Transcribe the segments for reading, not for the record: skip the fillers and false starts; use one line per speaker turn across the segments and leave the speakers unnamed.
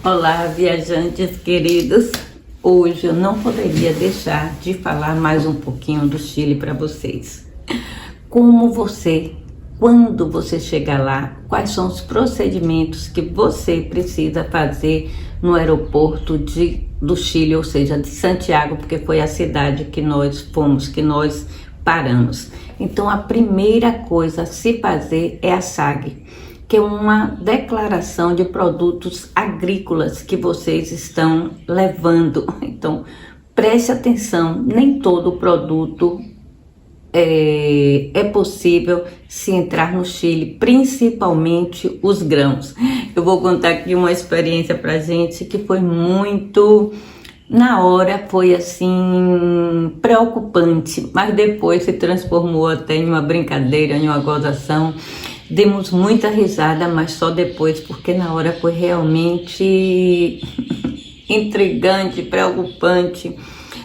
Olá, viajantes queridos. Hoje eu não poderia deixar de falar mais um pouquinho do Chile para vocês. Quando você chegar lá, quais são os procedimentos que você precisa fazer no aeroporto do Chile, ou seja, de Santiago, porque foi a cidade que nós fomos, que nós paramos. Então a primeira coisa a se fazer é a SAG, que é uma declaração de produtos agrícolas que vocês estão levando. Então, preste atenção, nem todo produto é possível se entrar no Chile, principalmente os grãos. Eu vou contar aqui uma experiência pra gente que foi muito... Na hora foi assim, preocupante, mas depois se transformou até em uma brincadeira, em uma gozação. Demos muita risada, mas só depois, porque na hora foi realmente intrigante, preocupante.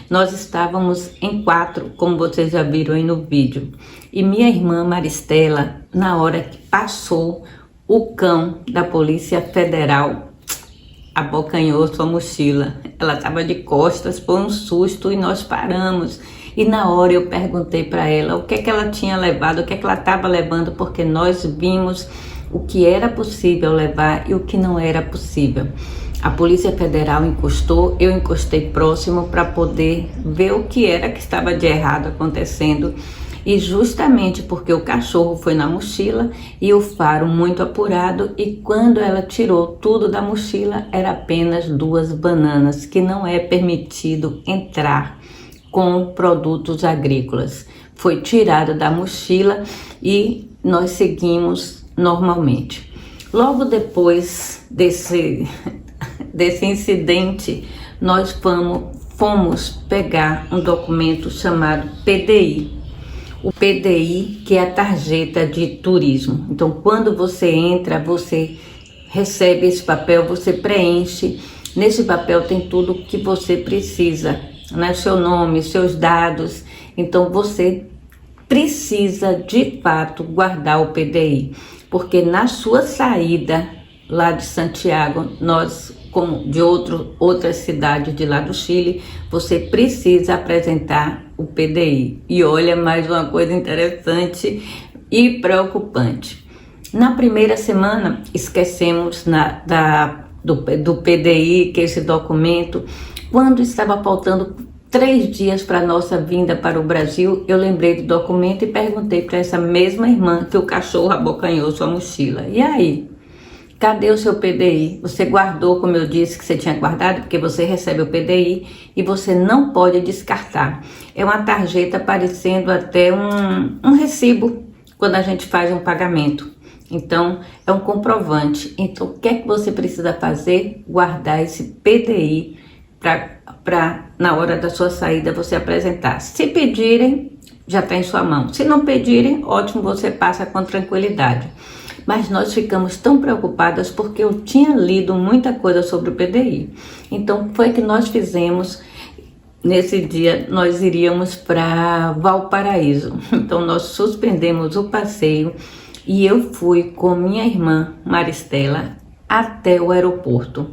Nós estávamos em 4, como vocês já viram aí no vídeo. E minha irmã Maristela, na hora que passou o cão da Polícia Federal, abocanhou sua mochila. Ela estava de costas, foi um susto e nós paramos. E na hora eu perguntei para ela o que é que ela tinha levado, o que é que ela estava levando, porque nós vimos o que era possível levar e o que não era possível. A Polícia Federal encostou, eu encostei próximo para poder ver o que era que estava de errado acontecendo. E justamente porque o cachorro foi na mochila e o faro muito apurado, e quando ela tirou tudo da mochila, era apenas 2 bananas, que não é permitido entrar com produtos agrícolas. Foi tirado da mochila e nós seguimos normalmente. Logo depois desse incidente, nós fomos pegar um documento chamado PDI. O PDI, que é a tarjeta de turismo. Então, quando você entra, você recebe esse papel, você preenche. Nesse papel tem tudo o que você precisa, né? Seu nome, seus dados. Então, você precisa, de fato, guardar o PDI. Porque na sua saída lá de Santiago, nós, como de outras cidades de lá do Chile, você precisa apresentar o PDI. E olha, mais uma coisa interessante e preocupante. Na primeira semana, esquecemos do PDI, que é esse documento. Quando estava faltando 3 dias para nossa vinda para o Brasil, eu lembrei do documento e perguntei para essa mesma irmã que o cachorro abocanhou sua mochila. E aí? Cadê o seu PDI? Você guardou, como eu disse que você tinha guardado, porque você recebe o PDI e você não pode descartar. É uma tarjeta parecendo até um recibo quando a gente faz um pagamento. Então, é um comprovante. Então, o que é que você precisa fazer? Guardar esse PDI para na hora da sua saída você apresentar. Se pedirem, já está em sua mão. Se não pedirem, ótimo, você passa com tranquilidade. Mas nós ficamos tão preocupadas porque eu tinha lido muita coisa sobre o PDI. Então foi que nós fizemos, nesse dia nós iríamos para Valparaíso. Então nós suspendemos o passeio e eu fui com minha irmã Maristela até o aeroporto.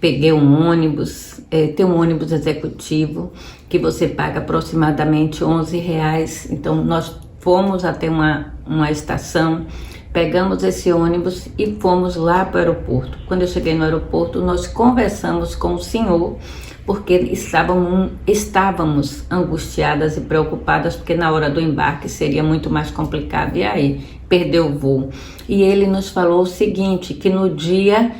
Peguei um ônibus, tem um ônibus executivo que você paga aproximadamente R$11. Então nós fomos até uma estação, pegamos esse ônibus e fomos lá para o aeroporto. Quando eu cheguei no aeroporto, nós conversamos com o senhor, porque estávamos angustiadas e preocupadas, porque na hora do embarque seria muito mais complicado. E aí, perdeu o voo. E ele nos falou o seguinte, que no dia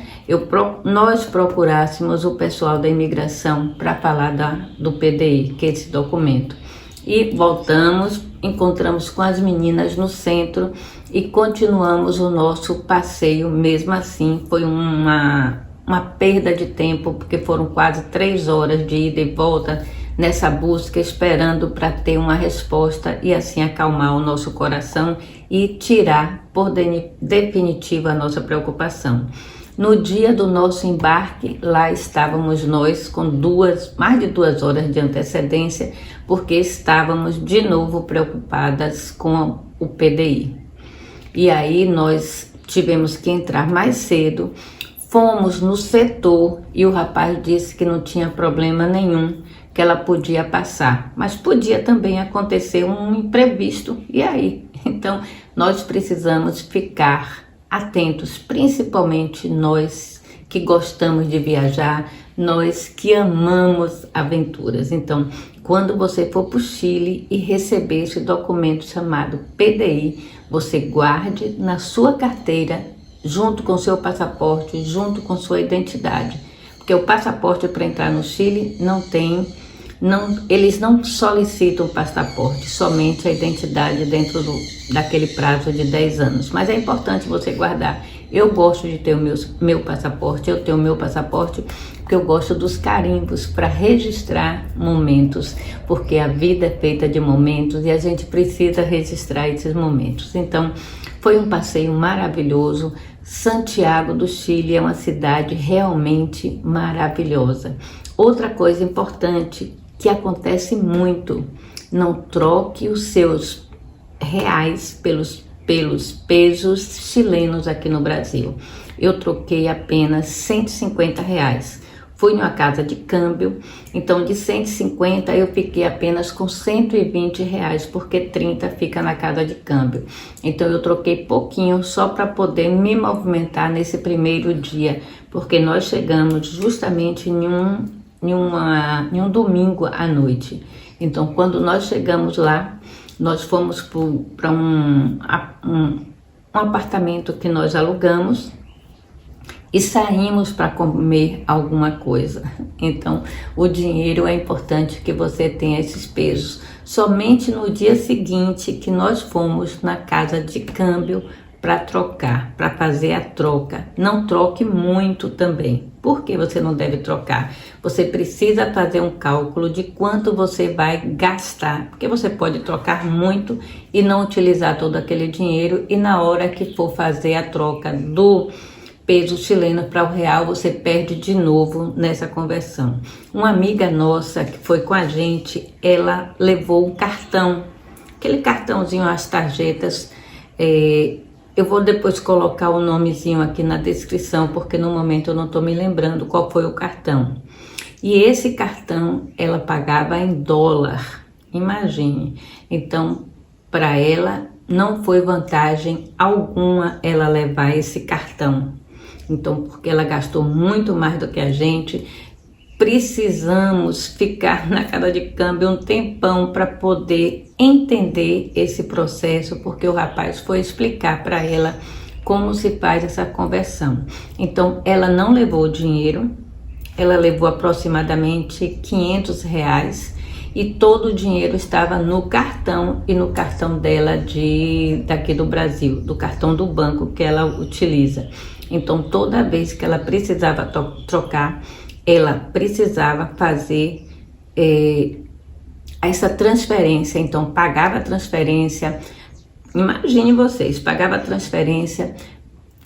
nós procurássemos o pessoal da imigração para falar do PDI, que é esse documento. E voltamos, encontramos com as meninas no centro e continuamos o nosso passeio. Mesmo assim, foi uma perda de tempo, porque foram quase 3 horas de ida e volta nessa busca, esperando para ter uma resposta e assim acalmar o nosso coração e tirar por definitiva a nossa preocupação. No dia do nosso embarque, lá estávamos nós com mais de 2 horas de antecedência, porque estávamos de novo preocupadas com o PDI. E aí nós tivemos que entrar mais cedo, Fomos no setor e o rapaz disse que não tinha problema nenhum, que ela podia passar, mas podia também acontecer um imprevisto, e aí? Então, nós precisamos ficar atentos, principalmente nós que gostamos de viajar, nós que amamos aventuras. Então, quando você for para o Chile e receber esse documento chamado PDI, você guarde na sua carteira, junto com seu passaporte, junto com sua identidade. Porque o passaporte para entrar no Chile eles não solicitam passaporte, somente a identidade dentro daquele prazo de 10 anos. Mas é importante você guardar. Eu gosto de ter o meu passaporte, eu tenho o meu passaporte porque eu gosto dos carimbos para registrar momentos, porque a vida é feita de momentos e a gente precisa registrar esses momentos. Então, foi um passeio maravilhoso. Santiago do Chile é uma cidade realmente maravilhosa. Outra coisa importante que acontece muito, não troque os seus reais pelos pesos chilenos aqui no Brasil. Eu troquei apenas R$ 150. Fui numa casa de câmbio, então de 150 eu fiquei apenas com R$ 120, porque 30 fica na casa de câmbio. Então eu troquei pouquinho só para poder me movimentar nesse primeiro dia, porque nós chegamos justamente em um domingo à noite. Então quando nós chegamos lá, nós fomos para um apartamento que nós alugamos e saímos para comer alguma coisa. Então, o dinheiro é importante que você tenha esses pesos. Somente no dia seguinte que nós fomos na casa de câmbio para trocar, para fazer a troca. Não troque muito também. Por que você não deve trocar? Você precisa fazer um cálculo de quanto você vai gastar, porque você pode trocar muito e não utilizar todo aquele dinheiro, e na hora que for fazer a troca do peso chileno para o real, você perde de novo nessa conversão. Uma amiga nossa que foi com a gente, ela levou um cartão, aquele cartãozinho, as tarjetas, eu vou depois colocar o nomezinho aqui na descrição, porque no momento eu não estou me lembrando qual foi o cartão. E esse cartão ela pagava em dólar, imagine. Então, para ela não foi vantagem alguma ela levar esse cartão. Então, porque ela gastou muito mais do que a gente, precisamos ficar na casa de câmbio um tempão para poder entender esse processo, porque o rapaz foi explicar para ela como se faz essa conversão. Então, ela não levou o dinheiro, ela levou aproximadamente R$ 500 e todo o dinheiro estava no cartão e no cartão dela daqui do Brasil, do cartão do banco que ela utiliza. Então, toda vez que ela precisava trocar, ela precisava fazer essa transferência. Então, pagava a transferência, imagine vocês, pagava a transferência,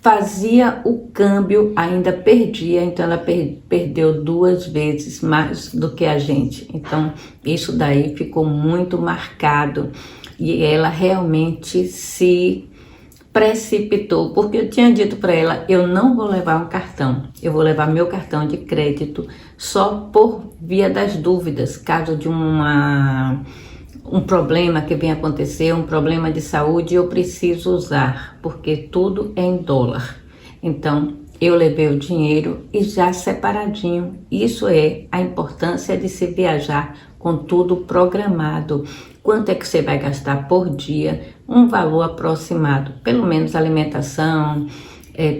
fazia o câmbio, ainda perdia, então ela perdeu 2 vezes mais do que a gente. Então, isso daí ficou muito marcado e ela realmente se precipitou, porque eu tinha dito para ela, eu não vou levar um cartão, eu vou levar meu cartão de crédito só por via das dúvidas, caso de um problema que venha acontecer, um problema de saúde, eu preciso usar, porque tudo é em dólar. Então, eu levei o dinheiro e já separadinho. Isso é a importância de se viajar com tudo programado. Quanto é que você vai gastar por dia? Um valor aproximado, pelo menos alimentação,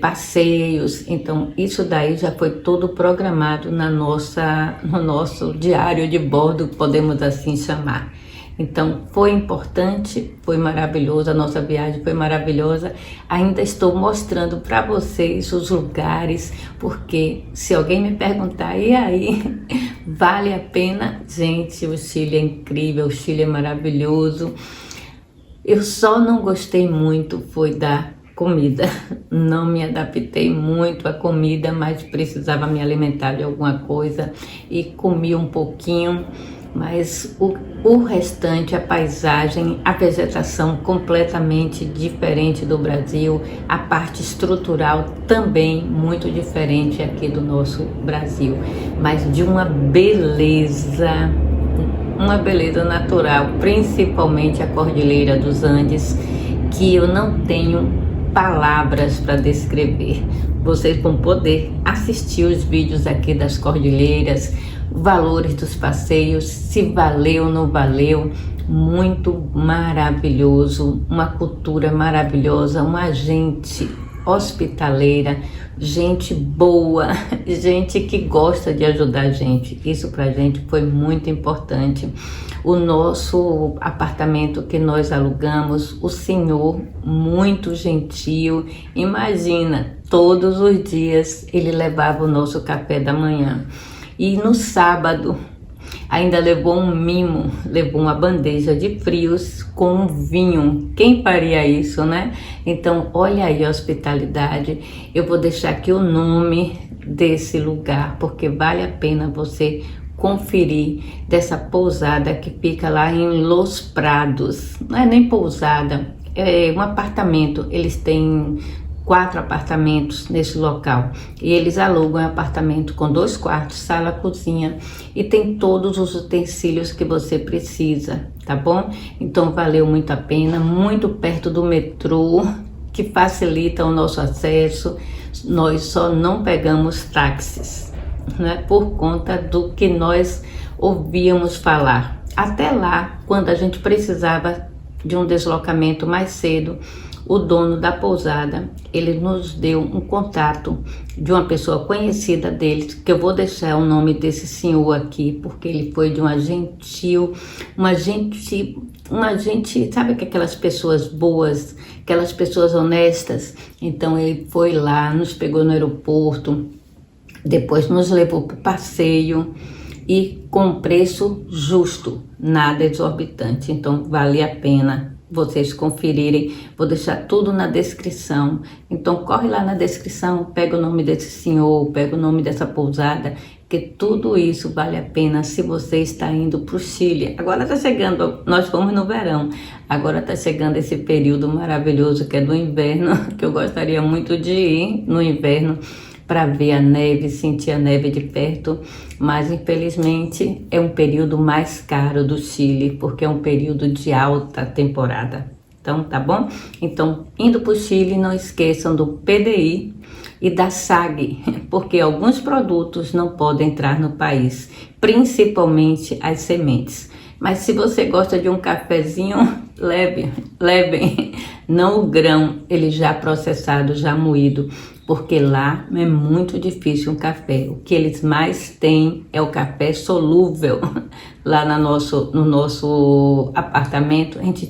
passeios. Então, isso daí já foi tudo programado no nosso diário de bordo, podemos assim chamar. Então, foi importante, foi maravilhoso, a nossa viagem foi maravilhosa. Ainda estou mostrando para vocês os lugares, porque se alguém me perguntar, e aí, vale a pena? Gente, o Chile é incrível, o Chile é maravilhoso. Eu só não gostei muito, foi da comida. Não me adaptei muito à comida, mas precisava me alimentar de alguma coisa e comi um pouquinho. mas o restante, a paisagem, a vegetação completamente diferente do Brasil, a parte estrutural também muito diferente aqui do nosso Brasil, mas de uma beleza natural, principalmente a Cordilheira dos Andes, que eu não tenho palavras para descrever. Vocês vão poder assistir os vídeos aqui das cordilheiras, valores dos passeios, se valeu ou não valeu. Muito maravilhoso, uma cultura maravilhosa, uma gente hospitaleira, gente boa, gente que gosta de ajudar a gente. Isso pra gente foi muito importante. O nosso apartamento que nós alugamos, o senhor muito gentil, imagina, todos os dias ele levava o nosso café da manhã. E no sábado ainda levou um mimo, levou uma bandeja de frios com vinho. Quem faria isso, né? Então, olha aí a hospitalidade. Eu vou deixar aqui o nome desse lugar, porque vale a pena você conferir dessa pousada que fica lá em Los Prados. Não é nem pousada, é um apartamento. Eles têm 4 apartamentos nesse local e eles alugam um apartamento com 2 quartos, sala, cozinha, e tem todos os utensílios que você precisa, tá bom? Então valeu muito a pena, muito perto do metrô, que facilita o nosso acesso. Nós só não pegamos táxis, né, por conta do que nós ouvíamos falar. Até lá, quando a gente precisava de um deslocamento mais cedo, o dono da pousada, ele nos deu um contato de uma pessoa conhecida deles, que eu vou deixar o nome desse senhor aqui, porque ele foi de uma gentil, sabe que aquelas pessoas boas, aquelas pessoas honestas. Então ele foi lá, nos pegou no aeroporto, depois nos levou para o passeio e com preço justo, nada exorbitante. Então vale a pena vocês conferirem. Vou deixar tudo na descrição. Então corre lá na descrição, pega o nome desse senhor, pega o nome dessa pousada, que tudo isso vale a pena se você está indo para o Chile. Agora está chegando, nós fomos no verão, agora está chegando esse período maravilhoso que é do inverno, que eu gostaria muito de ir no inverno para ver a neve, sentir a neve de perto, mas infelizmente é um período mais caro do Chile, porque é um período de alta temporada. Então, tá bom? Então, indo para o Chile, não esqueçam do PDI e da SAG, porque alguns produtos não podem entrar no país, principalmente as sementes. Mas se você gosta de um cafezinho, levem, não o grão, ele já processado, já moído, porque lá é muito difícil um café. O que eles mais têm é o café solúvel. Lá no nosso apartamento, a gente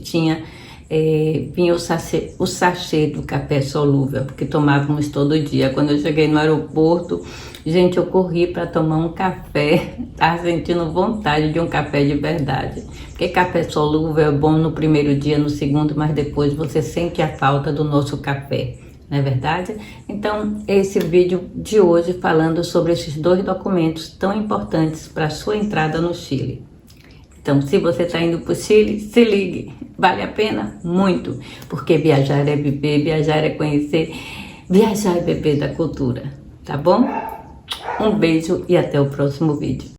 vinha o sachê do café solúvel, porque tomávamos todo dia. Quando eu cheguei no aeroporto, gente, eu corri para tomar um café, estava sentindo vontade de um café de verdade. Porque café solúvel é bom no primeiro dia, no segundo, mas depois você sente a falta do nosso café, não é verdade? Então, esse vídeo de hoje falando sobre esses 2 documentos tão importantes para a sua entrada no Chile. Então, se você está indo para o Chile, se ligue, vale a pena muito, porque viajar é viver, viajar é conhecer, viajar é beber da cultura, tá bom? Um beijo e até o próximo vídeo.